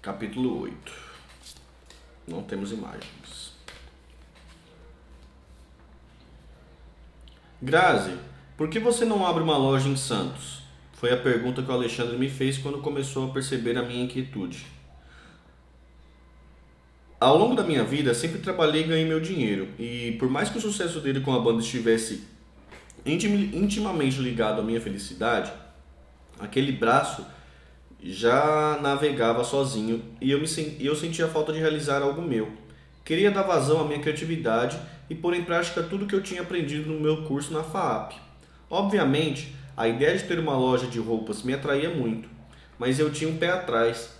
Capítulo 8. Não temos imagens. Grazi, por que você não abre uma loja em Santos? Foi a pergunta que o Alexandre me fez quando começou a perceber a minha inquietude. Ao longo da minha vida, sempre trabalhei e ganhei meu dinheiro, e por mais que o sucesso dele com a banda estivesse intimamente ligado à minha felicidade, aquele braço já navegava sozinho e eu sentia falta de realizar algo meu. Queria dar vazão à minha criatividade e pôr em prática tudo que eu tinha aprendido no meu curso na FAAP. Obviamente, a ideia de ter uma loja de roupas me atraía muito, mas eu tinha um pé atrás,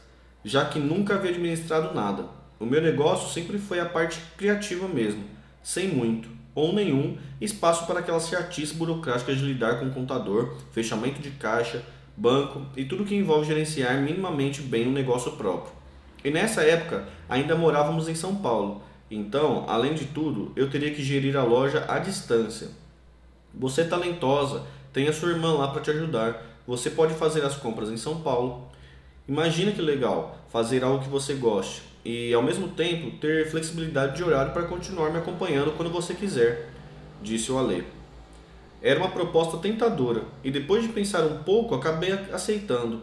já que nunca havia administrado nada. O meu negócio sempre foi a parte criativa mesmo, sem muito, ou nenhum, espaço para aquelas chatices burocráticas de lidar com contador, fechamento de caixa, banco e tudo que envolve gerenciar minimamente bem um negócio próprio. E nessa época ainda morávamos em São Paulo, então, além de tudo, eu teria que gerir a loja à distância. Você é talentosa, tem a sua irmã lá para te ajudar, você pode fazer as compras em São Paulo. Imagina que legal, fazer algo que você goste e ao mesmo tempo ter flexibilidade de horário para continuar me acompanhando quando você quiser, disse o Ale. Era uma proposta tentadora e depois de pensar um pouco acabei aceitando.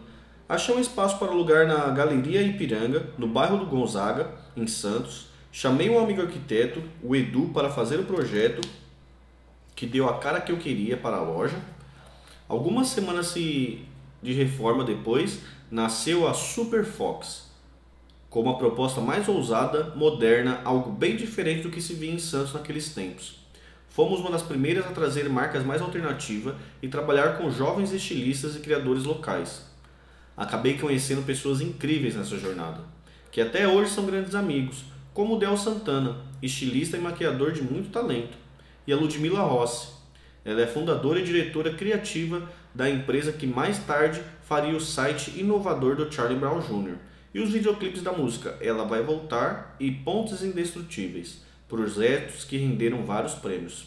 Achei um espaço para alugar na Galeria Ipiranga, no bairro do Gonzaga, em Santos. Chamei um amigo arquiteto, o Edu, para fazer o projeto, que deu a cara que eu queria para a loja. Algumas semanas de reforma depois, nasceu a Super Fox, com uma proposta mais ousada, moderna, algo bem diferente do que se via em Santos naqueles tempos. Fomos uma das primeiras a trazer marcas mais alternativas e trabalhar com jovens estilistas e criadores locais. Acabei conhecendo pessoas incríveis nessa jornada, que até hoje são grandes amigos, como o Del Santana, estilista e maquiador de muito talento, e a Ludmila Rossi. Ela é fundadora e diretora criativa da empresa que mais tarde faria o site inovador do Charlie Brown Jr. e os videoclipes da música Ela Vai Voltar e Pontes Indestrutíveis, projetos que renderam vários prêmios.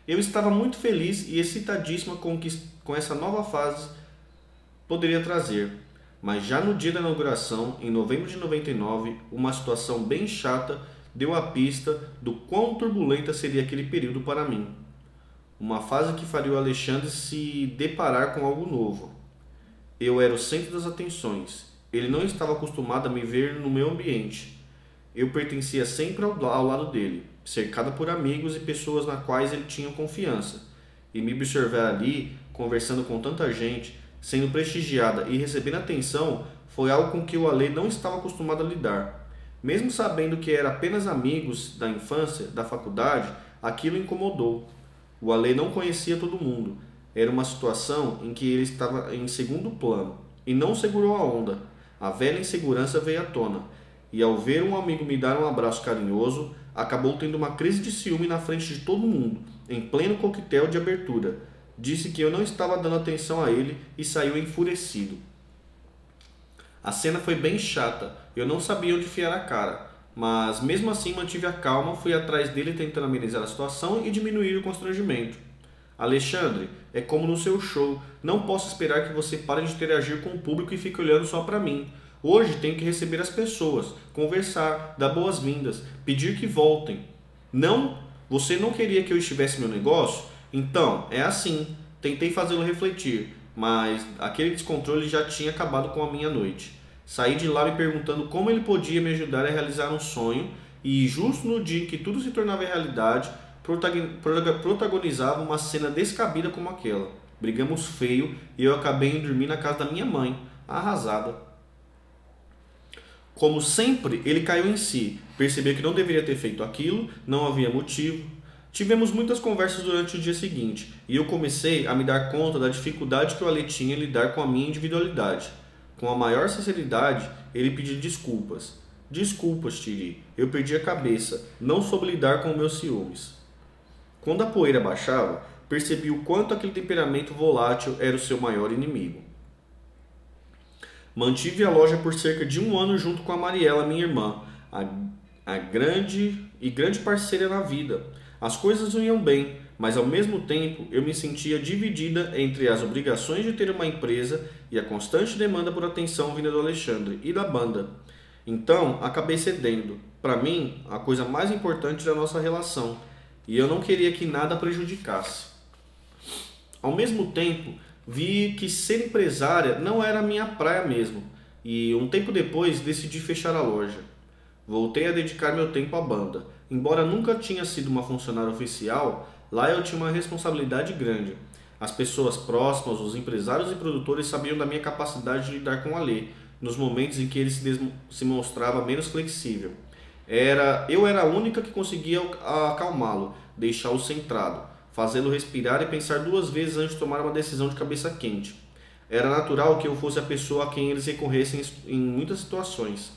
Eu estava muito feliz e excitadíssima com essa nova fase poderia trazer, mas já no dia da inauguração, em novembro de 99, uma situação bem chata deu a pista do quão turbulenta seria aquele período para mim. Uma fase que faria o Alexandre se deparar com algo novo. Eu era o centro das atenções. Ele não estava acostumado a me ver no meu ambiente. Eu pertencia sempre ao lado dele, cercada por amigos e pessoas nas quais ele tinha confiança. E me observar ali, conversando com tanta gente, sendo prestigiada e recebendo atenção, foi algo com que o Ale não estava acostumado a lidar. Mesmo sabendo que era apenas amigos da infância, da faculdade, aquilo incomodou. O Ale não conhecia todo mundo. Era uma situação em que ele estava em segundo plano e não segurou a onda. A velha insegurança veio à tona. E ao ver um amigo me dar um abraço carinhoso, acabou tendo uma crise de ciúme na frente de todo mundo, em pleno coquetel de abertura. Disse que eu não estava dando atenção a ele e saiu enfurecido. A cena foi bem chata, eu não sabia onde enfiar a cara, mas mesmo assim mantive a calma, fui atrás dele tentando amenizar a situação e diminuir o constrangimento. Alexandre, é como no seu show, não posso esperar que você pare de interagir com o público e fique olhando só para mim. Hoje tenho que receber as pessoas, conversar, dar boas-vindas, pedir que voltem. Não? Você não queria que eu estivesse no meu negócio? Então, é assim. Tentei fazê-lo refletir, mas aquele descontrole já tinha acabado com a minha noite. Saí de lá me perguntando como ele podia me ajudar a realizar um sonho e, justo no dia em que tudo se tornava realidade, protagonizava uma cena descabida como aquela. Brigamos feio e eu acabei indo dormir na casa da minha mãe, arrasada. Como sempre, ele caiu em si, percebeu que não deveria ter feito aquilo, não havia motivo. Tivemos muitas conversas durante o dia seguinte, e eu comecei a me dar conta da dificuldade que o Ale tinha em lidar com a minha individualidade. Com a maior sinceridade, ele pediu desculpas. Desculpas, Tiri, eu perdi a cabeça, não soube lidar com meus ciúmes. Quando a poeira baixava, percebi o quanto aquele temperamento volátil era o seu maior inimigo. Mantive a loja por cerca de 1 ano junto com a Mariela, minha irmã, a grande parceira na vida. As coisas não iam bem, mas ao mesmo tempo eu me sentia dividida entre as obrigações de ter uma empresa e a constante demanda por atenção vinda do Alexandre e da banda. Então, acabei cedendo. Para mim, a coisa mais importante era a nossa relação, e eu não queria que nada prejudicasse. Ao mesmo tempo, vi que ser empresária não era a minha praia mesmo, e um tempo depois decidi fechar a loja. Voltei a dedicar meu tempo à banda. Embora nunca tinha sido uma funcionária oficial, lá eu tinha uma responsabilidade grande. As pessoas próximas, os empresários e produtores sabiam da minha capacidade de lidar com o Alê, nos momentos em que ele se mostrava menos flexível. Eu era a única que conseguia acalmá-lo, deixá-lo centrado, fazê-lo respirar e pensar duas vezes antes de tomar uma decisão de cabeça quente. Era natural que eu fosse a pessoa a quem eles recorressem em muitas situações.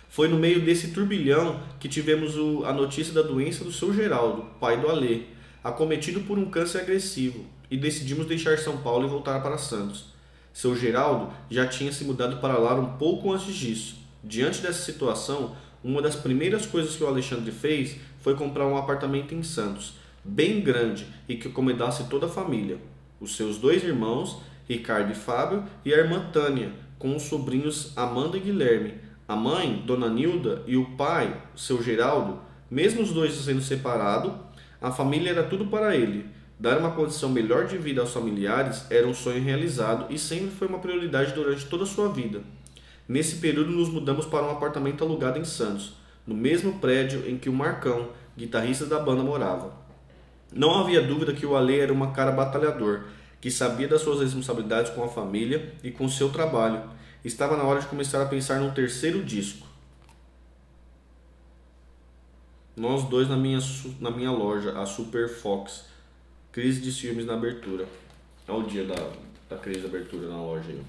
Foi no meio desse turbilhão que tivemos a notícia da doença do seu Geraldo, pai do Alê, acometido por um câncer agressivo, e decidimos deixar São Paulo e voltar para Santos. Seu Geraldo já tinha se mudado para lá um pouco antes disso. Diante dessa situação, uma das primeiras coisas que o Alexandre fez foi comprar um apartamento em Santos, bem grande e que acomodasse toda a família. Os seus 2 irmãos, Ricardo e Fábio, e a irmã Tânia, com os sobrinhos Amanda e Guilherme, a mãe, Dona Nilda, e o pai, seu Geraldo. Mesmo os dois sendo separados, a família era tudo para ele. Dar uma condição melhor de vida aos familiares era um sonho realizado e sempre foi uma prioridade durante toda a sua vida. Nesse período nos mudamos para um apartamento alugado em Santos, no mesmo prédio em que o Marcão, guitarrista da banda, morava. Não havia dúvida que o Alê era um cara batalhador, que sabia das suas responsabilidades com a família e com seu trabalho. Estava na hora de começar a pensar num terceiro disco. Nós dois na minha loja, a Super Fox. Crise de ciúmes na abertura. Olha o dia da crise de abertura na loja aí.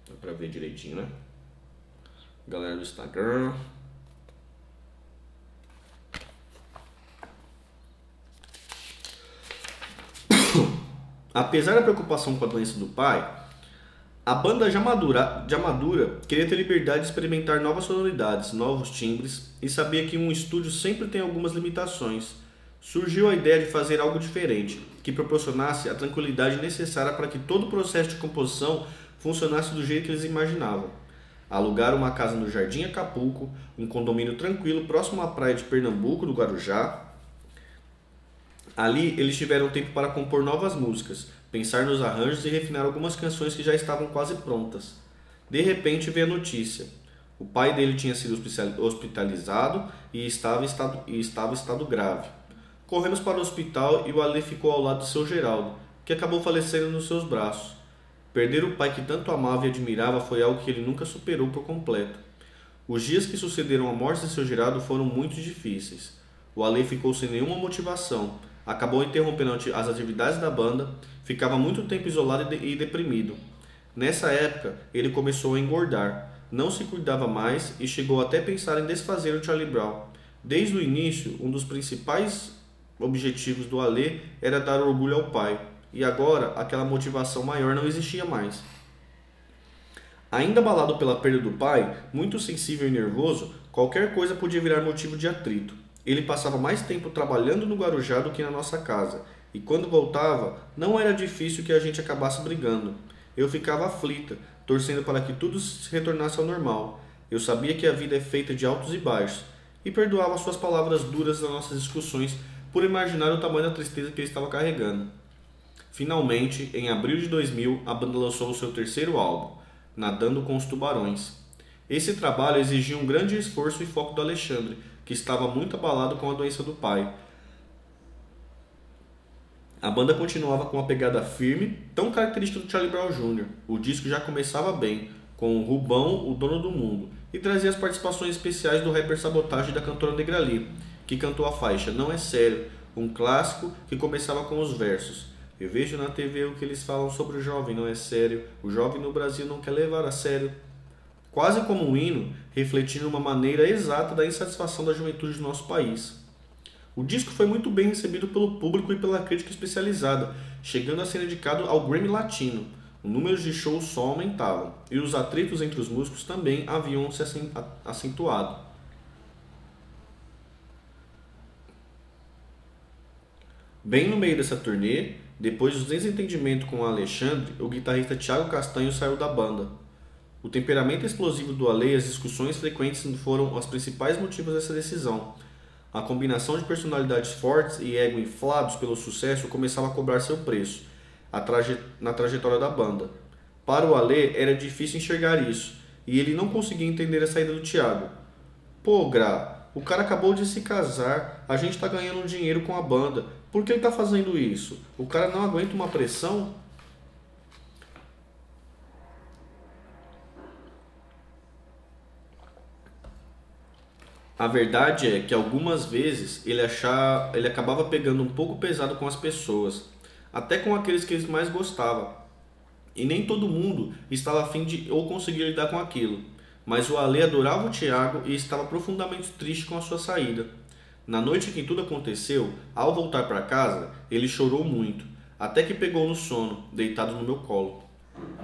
Dá pra ver direitinho, né? Galera do Instagram. Apesar da preocupação com a doença do pai, a banda já madura queria ter liberdade de experimentar novas sonoridades, novos timbres, e sabia que um estúdio sempre tem algumas limitações. Surgiu a ideia de fazer algo diferente, que proporcionasse a tranquilidade necessária para que todo o processo de composição funcionasse do jeito que eles imaginavam. Alugaram uma casa no Jardim Acapulco, um condomínio tranquilo próximo à praia de Pernambuco, do Guarujá. Ali eles tiveram tempo para compor novas músicas, pensar nos arranjos e refinar algumas canções que já estavam quase prontas. De repente veio a notícia. O pai dele tinha sido hospitalizado e estava em estado grave. Corremos para o hospital e o Alê ficou ao lado de seu Geraldo, que acabou falecendo nos seus braços. Perder o pai que tanto amava e admirava foi algo que ele nunca superou por completo. Os dias que sucederam a morte de seu Geraldo foram muito difíceis. O Alê ficou sem nenhuma motivação, acabou interrompendo as atividades da banda, ficava muito tempo isolado e deprimido. Nessa época, ele começou a engordar, não se cuidava mais e chegou até a pensar em desfazer o Charlie Brown. Desde o início, um dos principais objetivos do Alê era dar orgulho ao pai, e agora aquela motivação maior não existia mais. Ainda abalado pela perda do pai, muito sensível e nervoso, qualquer coisa podia virar motivo de atrito. Ele passava mais tempo trabalhando no Guarujá do que na nossa casa, e quando voltava, não era difícil que a gente acabasse brigando. Eu ficava aflita, torcendo para que tudo se retornasse ao normal. Eu sabia que a vida é feita de altos e baixos, e perdoava suas palavras duras nas nossas discussões por imaginar o tamanho da tristeza que ele estava carregando. Finalmente, em abril de 2000, a banda lançou o seu terceiro álbum, Nadando com os Tubarões. Esse trabalho exigia um grande esforço e foco do Alexandre, que estava muito abalado com a doença do pai. A banda continuava com uma pegada firme, tão característica do Charlie Brown Jr. O disco já começava bem, com o Rubão, o dono do mundo, e trazia as participações especiais do rapper Sabotage e da cantora Negrali, que cantou a faixa Não é Sério, um clássico que começava com os versos. Eu vejo na TV o que eles falam sobre o jovem, não é sério, o jovem no Brasil não quer levar a sério. Quase como um hino, refletindo uma maneira exata da insatisfação da juventude do nosso país. O disco foi muito bem recebido pelo público e pela crítica especializada, chegando a ser indicado ao Grammy Latino. O número de shows só aumentavam, e os atritos entre os músicos também haviam se acentuado. Bem no meio dessa turnê, depois do desentendimento com o Alexandre, o guitarrista Thiago Castanho saiu da banda. O temperamento explosivo do Ale e as discussões frequentes foram os principais motivos dessa decisão. A combinação de personalidades fortes e ego inflados pelo sucesso começava a cobrar seu preço na trajetória da banda. Para o Ale era difícil enxergar isso, e ele não conseguia entender a saída do Thiago. Pô, Gra, o cara acabou de se casar, a gente tá ganhando dinheiro com a banda, por que ele tá fazendo isso? O cara não aguenta uma pressão? A verdade é que algumas vezes ele acabava pegando um pouco pesado com as pessoas, até com aqueles que ele mais gostava. E nem todo mundo estava afim de ou conseguia lidar com aquilo. Mas o Ale adorava o Thiago e estava profundamente triste com a sua saída. Na noite em que tudo aconteceu, ao voltar para casa, ele chorou muito, até que pegou no sono, deitado no meu colo.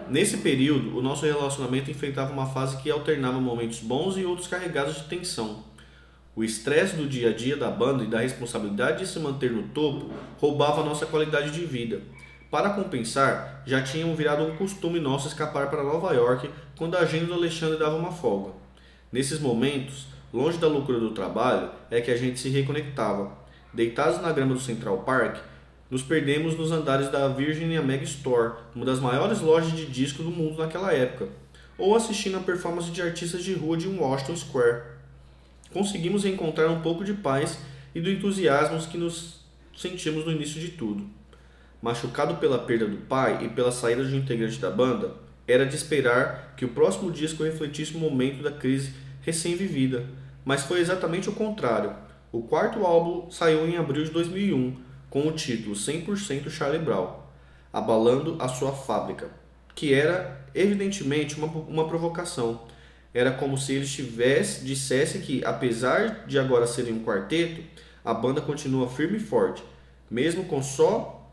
Nesse período, o nosso relacionamento enfrentava uma fase que alternava momentos bons e outros carregados de tensão. O estresse do dia a dia da banda e da responsabilidade de se manter no topo roubava a nossa qualidade de vida. Para compensar, já tinham virado um costume nosso escapar para Nova York quando a agenda do Alexandre dava uma folga. Nesses momentos, longe da loucura do trabalho, é que a gente se reconectava. Deitados na grama do Central Park, nos perdemos nos andares da Virginia Meg Store, uma das maiores lojas de disco do mundo naquela época, ou assistindo a performance de artistas de rua de Washington Square. Conseguimos encontrar um pouco de paz e do entusiasmo que nos sentimos no início de tudo. Machucado pela perda do pai e pela saída de um integrante da banda, era de esperar que o próximo disco refletisse o momento da crise recém-vivida, mas foi exatamente o contrário. O quarto álbum saiu em abril de 2001, com o título 100% Charlie Brown, abalando a sua fábrica, que era evidentemente uma provocação. Era como se ele dissesse que, apesar de agora serem um quarteto, a banda continua firme e forte, mesmo com um só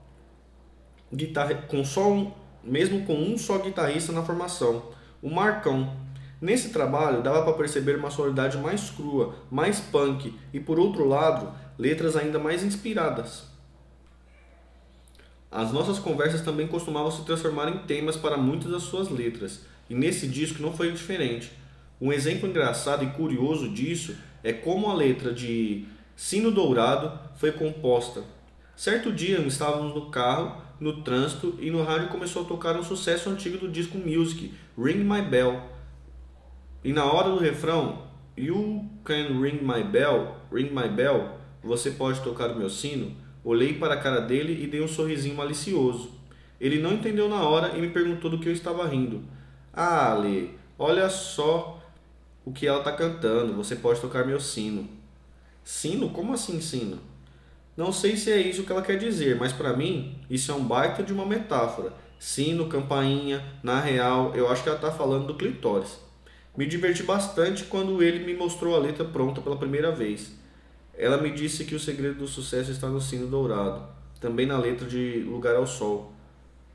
guitarrista na formação, o Marcão. Nesse trabalho dava para perceber uma sonoridade mais crua, mais punk e, por outro lado, letras ainda mais inspiradas. As nossas conversas também costumavam se transformar em temas para muitas das suas letras, e nesse disco não foi diferente. Um exemplo engraçado e curioso disso é como a letra de Sino Dourado foi composta. Certo dia estávamos no carro, no trânsito, e no rádio começou a tocar um sucesso antigo do disco Music, Ring My Bell. E na hora do refrão, You can ring my bell, você pode tocar o meu sino, olhei para a cara dele e dei um sorrisinho malicioso. Ele não entendeu na hora e me perguntou do que eu estava rindo. Ah, Ale, olha só o que ela está cantando, você pode tocar meu sino. Sino? Como assim sino? Não sei se é isso que ela quer dizer, mas para mim isso é um baita de uma metáfora. Sino, campainha, na real, eu acho que ela está falando do clitóris. Me diverti bastante quando ele me mostrou a letra pronta pela primeira vez. Ela me disse que o segredo do sucesso está no sino dourado, também na letra de Lugar ao Sol.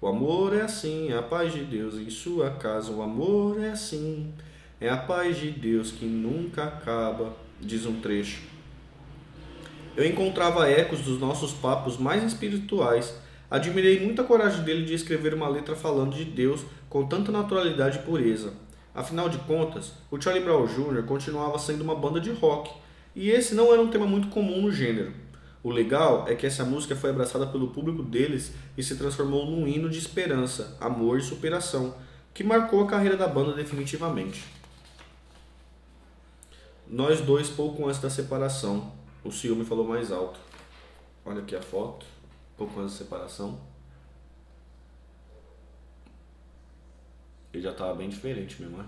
O amor é assim, é a paz de Deus em sua casa. O amor é assim, é a paz de Deus que nunca acaba, diz um trecho. Eu encontrava ecos dos nossos papos mais espirituais. Admirei muito a coragem dele de escrever uma letra falando de Deus com tanta naturalidade e pureza. Afinal de contas, o Charlie Brown Jr. continuava sendo uma banda de rock, e esse não era um tema muito comum no gênero. O legal é que essa música foi abraçada pelo público deles e se transformou num hino de esperança, amor e superação, que marcou a carreira da banda definitivamente. Nós dois pouco antes da separação, o ciúme falou mais alto. Olha aqui a foto, pouco antes da separação. Ele já estava bem diferente mesmo, né?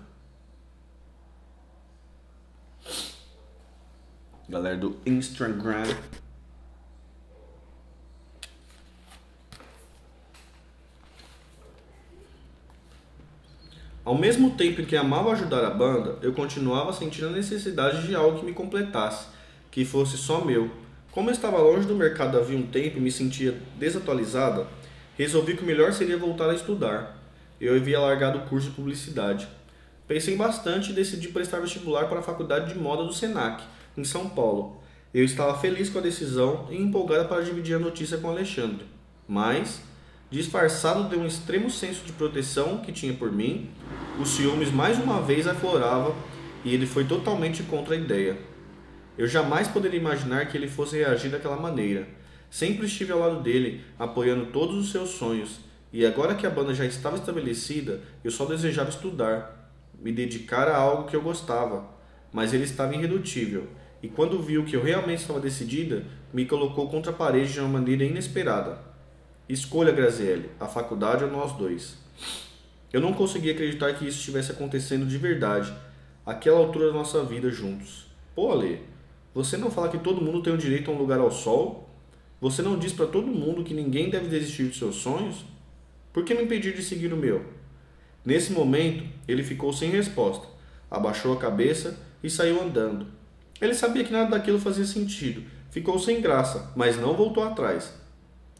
Galera do Instagram. Ao mesmo tempo em que amava ajudar a banda, eu continuava sentindo a necessidade de algo que me completasse, que fosse só meu. Como eu estava longe do mercado havia um tempo e me sentia desatualizada, resolvi que o melhor seria voltar a estudar. eu havia largado o curso de publicidade. Pensei bastante e decidi prestar vestibular para a Faculdade de Moda do Senac, em São Paulo. Eu estava feliz com a decisão e empolgada para dividir a notícia com Alexandre. Mas, disfarçado de um extremo senso de proteção que tinha por mim, os ciúmes mais uma vez aflorava e ele foi totalmente contra a ideia. Eu jamais poderia imaginar que ele fosse reagir daquela maneira. Sempre estive ao lado dele, apoiando todos os seus sonhos, e agora que a banda já estava estabelecida, eu só desejava estudar, me dedicar a algo que eu gostava. Mas ele estava irredutível, e quando viu que eu realmente estava decidida, me colocou contra a parede de uma maneira inesperada. Escolha, Graziele, a faculdade ou nós dois. Eu não conseguia acreditar que isso estivesse acontecendo de verdade, àquela altura da nossa vida juntos. Pô, Ale, você não fala que todo mundo tem o direito a um lugar ao sol? Você não diz para todo mundo que ninguém deve desistir de seus sonhos? Por que me impedir de seguir o meu? Nesse momento, ele ficou sem resposta, abaixou a cabeça e saiu andando. Ele sabia que nada daquilo fazia sentido, ficou sem graça, mas não voltou atrás.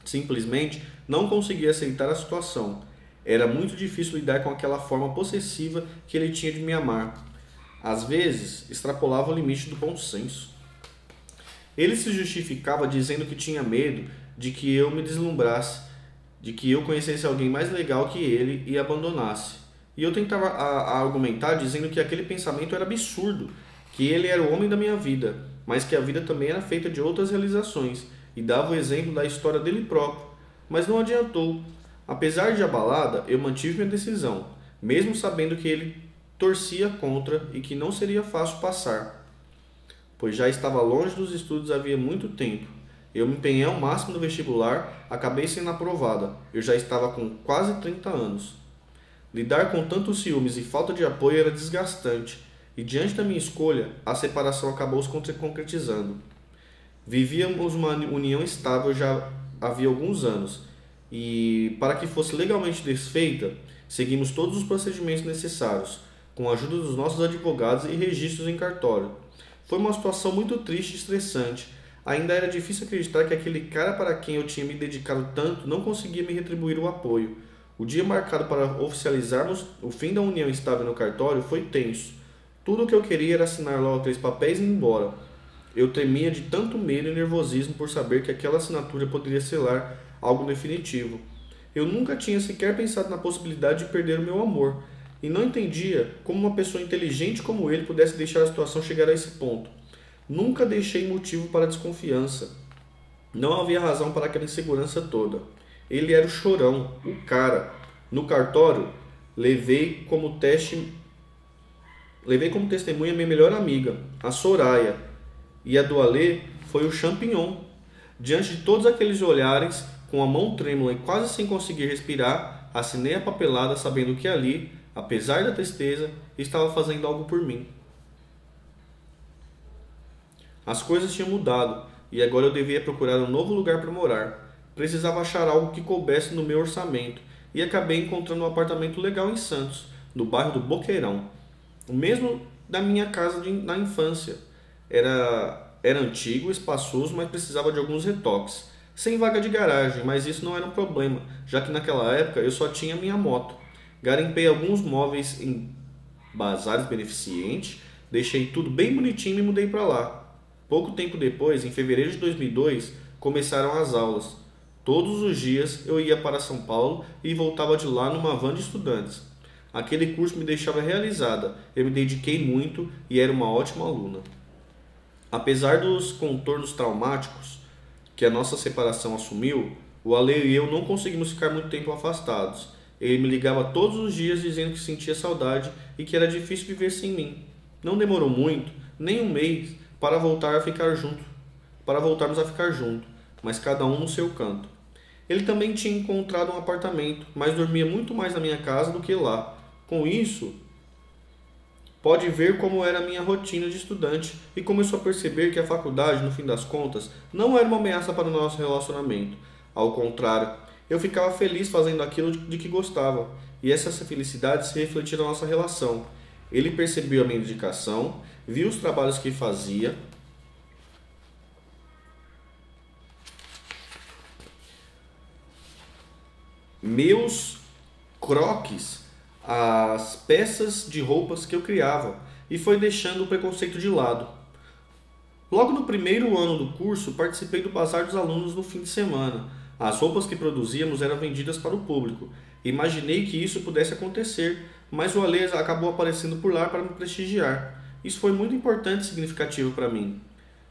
Simplesmente não conseguia aceitar a situação. Era muito difícil lidar com aquela forma possessiva que ele tinha de me amar. Às vezes, extrapolava o limite do bom senso. Ele se justificava dizendo que tinha medo de que eu me deslumbrasse, de que eu conhecesse alguém mais legal que ele e abandonasse. E eu tentava argumentar dizendo que aquele pensamento era absurdo, que ele era o homem da minha vida, mas que a vida também era feita de outras realizações, e dava o exemplo da história dele próprio. Mas não adiantou. Apesar de abalada, eu mantive minha decisão, mesmo sabendo que ele torcia contra e que não seria fácil passar, pois já estava longe dos estudos havia muito tempo. Eu me empenhei ao máximo no vestibular, acabei sendo aprovada. Eu já estava com quase 30 anos. Lidar com tantos ciúmes e falta de apoio era desgastante, e diante da minha escolha, a separação acabou se concretizando. Vivíamos uma união estável já havia alguns anos, e para que fosse legalmente desfeita, seguimos todos os procedimentos necessários, com a ajuda dos nossos advogados e registros em cartório. Foi uma situação muito triste e estressante. Ainda era difícil acreditar que aquele cara para quem eu tinha me dedicado tanto não conseguia me retribuir o apoio. O dia marcado para oficializarmos o fim da união estável no cartório foi tenso. Tudo o que eu queria era assinar logo aqueles papéis e ir embora. Eu tremia de tanto medo e nervosismo por saber que aquela assinatura poderia selar algo definitivo. Eu nunca tinha sequer pensado na possibilidade de perder o meu amor, e não entendia como uma pessoa inteligente como ele pudesse deixar a situação chegar a esse ponto. Nunca deixei motivo para desconfiança. Não havia razão para aquela insegurança toda. Ele era o chorão, o cara. No cartório, levei como testemunha minha melhor amiga, a Soraya, e a do Alê foi o champignon. Diante de todos aqueles olhares, com a mão trêmula e quase sem conseguir respirar, assinei a papelada sabendo que ali, apesar da tristeza, estava fazendo algo por mim. As coisas tinham mudado e agora eu devia procurar um novo lugar para morar. Precisava achar algo que coubesse no meu orçamento e acabei encontrando um apartamento legal em Santos, no bairro do Boqueirão. O mesmo da minha casa na infância. Era antigo, espaçoso, mas precisava de alguns retoques. Sem vaga de garagem, mas isso não era um problema, já que naquela época eu só tinha minha moto. Garimpei alguns móveis em bazares beneficentes, deixei tudo bem bonitinho e me mudei para lá. Pouco tempo depois, em fevereiro de 2002, começaram as aulas. Todos os dias eu ia para São Paulo e voltava de lá numa van de estudantes. Aquele curso me deixava realizada, eu me dediquei muito e era uma ótima aluna. Apesar dos contornos traumáticos que a nossa separação assumiu, o Ale e eu não conseguimos ficar muito tempo afastados. Ele me ligava todos os dias dizendo que sentia saudade e que era difícil viver sem mim. Não demorou muito, nem um mês, para voltarmos a ficar juntos, mas cada um no seu canto. Ele também tinha encontrado um apartamento, mas dormia muito mais na minha casa do que lá. Com isso, pode ver como era a minha rotina de estudante e começou a perceber que a faculdade, no fim das contas, não era uma ameaça para o nosso relacionamento. Ao contrário, eu ficava feliz fazendo aquilo de que gostava, e essa felicidade se refletia na nossa relação. Ele percebeu a minha dedicação, viu os trabalhos que fazia, meus croquis as peças de roupas que eu criava e foi deixando o preconceito de lado. Logo no primeiro ano do curso, participei do bazar dos alunos no fim de semana. As roupas que produzíamos eram vendidas para o público. Imaginei que isso pudesse acontecer, mas o Ale acabou aparecendo por lá para me prestigiar. Isso foi muito importante e significativo para mim.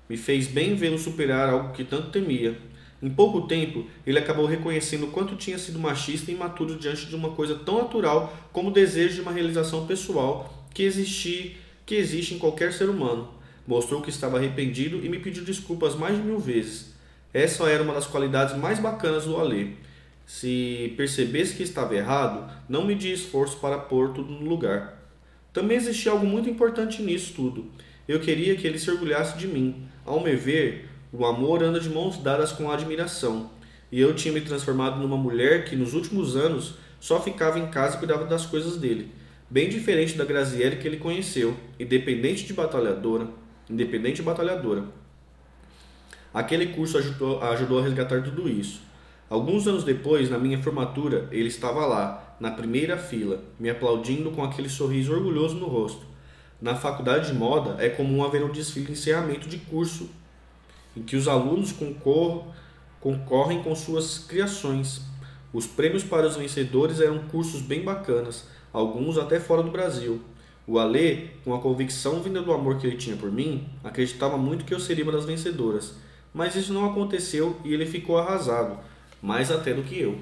Me fez bem vê-lo superar algo que tanto temia. Em pouco tempo, ele acabou reconhecendo o quanto tinha sido machista e imaturo diante de uma coisa tão natural como o desejo de uma realização pessoal que existe em qualquer ser humano. Mostrou que estava arrependido e me pediu desculpas mais de 1000 vezes. Essa era uma das qualidades mais bacanas do Ale. Se percebesse que estava errado, não media esforço para pôr tudo no lugar. Também existia algo muito importante nisso tudo. Eu queria que ele se orgulhasse de mim. Ao me ver, o amor anda de mãos dadas com a admiração. E eu tinha me transformado numa mulher que nos últimos anos só ficava em casa e cuidava das coisas dele. Bem diferente da Graziele que ele conheceu, independente e batalhadora. Aquele curso ajudou a resgatar tudo isso. Alguns anos depois, na minha formatura, ele estava lá, na primeira fila, me aplaudindo com aquele sorriso orgulhoso no rosto. Na faculdade de moda, é comum haver um desfile de encerramento de curso, em que os alunos concorrem com suas criações. Os prêmios para os vencedores eram cursos bem bacanas, alguns até fora do Brasil. O Alê, com a convicção vinda do amor que ele tinha por mim, acreditava muito que eu seria uma das vencedoras. Mas isso não aconteceu e ele ficou arrasado, mais até do que eu.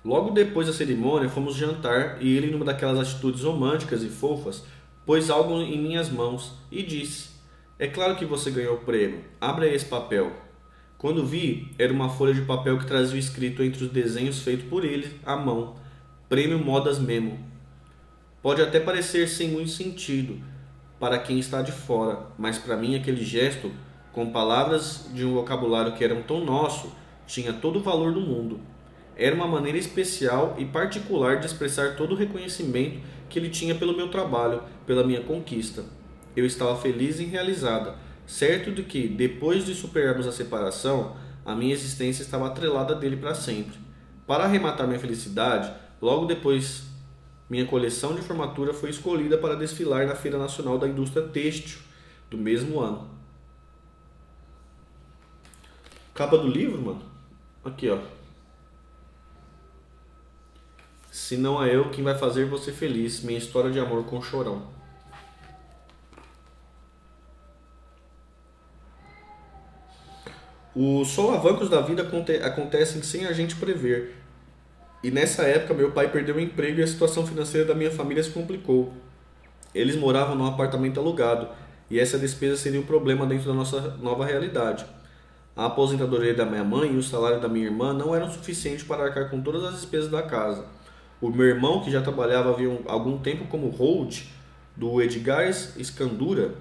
Logo depois da cerimônia, fomos jantar e ele, numa daquelas atitudes românticas e fofas, pôs algo em minhas mãos e disse: "É claro que você ganhou o prêmio. Abra esse papel." Quando vi, era uma folha de papel que trazia escrito entre os desenhos feitos por ele à mão: Prêmio Modas Memo. Pode até parecer sem muito sentido para quem está de fora, mas para mim aquele gesto, com palavras de um vocabulário que eram tão nosso, tinha todo o valor do mundo. Era uma maneira especial e particular de expressar todo o reconhecimento que ele tinha pelo meu trabalho, pela minha conquista. Eu estava feliz e realizada, certo de que, depois de superarmos a separação, a minha existência estava atrelada dele para sempre. Para arrematar minha felicidade, logo depois, minha coleção de formatura foi escolhida para desfilar na Feira Nacional da Indústria Têxtil do mesmo ano. Capa do livro, mano? Aqui, ó. Se não é eu quem vai fazer você feliz, minha história de amor com o Chorão. Os solavancos da vida acontecem sem a gente prever. E nessa época meu pai perdeu o emprego e a situação financeira da minha família se complicou. Eles moravam num apartamento alugado e essa despesa seria um problema dentro da nossa nova realidade. A aposentadoria da minha mãe e o salário da minha irmã não eram suficientes para arcar com todas as despesas da casa. O meu irmão, que já trabalhava havia algum tempo como hold do Edgar Escandura,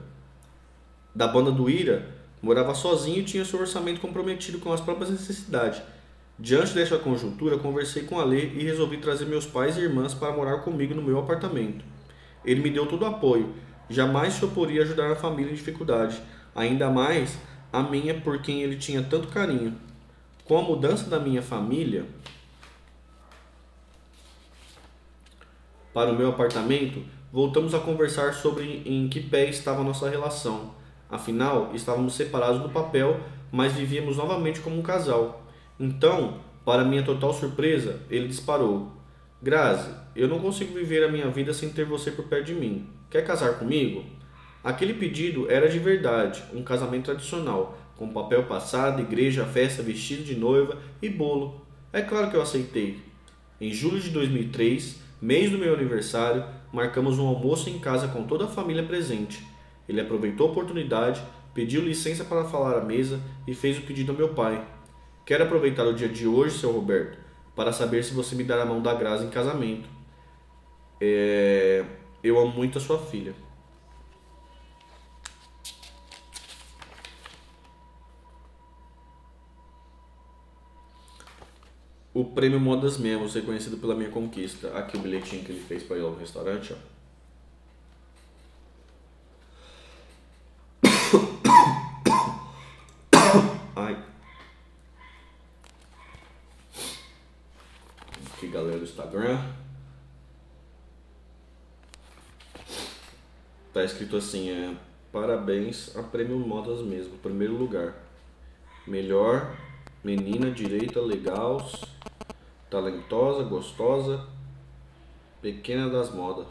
da banda do Ira, morava sozinho e tinha seu orçamento comprometido com as próprias necessidades. Diante desta conjuntura, conversei com a Lê e resolvi trazer meus pais e irmãs para morar comigo no meu apartamento. Ele me deu todo o apoio. Jamais se oporia a ajudar a família em dificuldade, ainda mais a minha por quem ele tinha tanto carinho. Com a mudança da minha família para o meu apartamento, voltamos a conversar sobre em que pé estava a nossa relação. Afinal, estávamos separados no papel, mas vivíamos novamente como um casal. Então, para minha total surpresa, ele disparou: Grazi, eu não consigo viver a minha vida sem ter você por perto de mim. Quer casar comigo? Aquele pedido era de verdade, um casamento tradicional, com papel passado, igreja, festa, vestido de noiva e bolo. É claro que eu aceitei. Em julho de 2003, mês do meu aniversário, marcamos um almoço em casa com toda a família presente. Ele aproveitou a oportunidade, pediu licença para falar à mesa e fez o pedido ao meu pai. Quero aproveitar o dia de hoje, seu Roberto, para saber se você me dará a mão da Grazi em casamento. Eu amo muito a sua filha. O prêmio Modas Memos, reconhecido pela minha conquista. Aqui o bilhetinho que ele fez para ir ao restaurante, ó. Ai. galera do Instagram. Tá escrito assim, parabéns a Prêmio Modas mesmo, primeiro lugar. Melhor menina direita, legal, talentosa, gostosa, pequena das modas.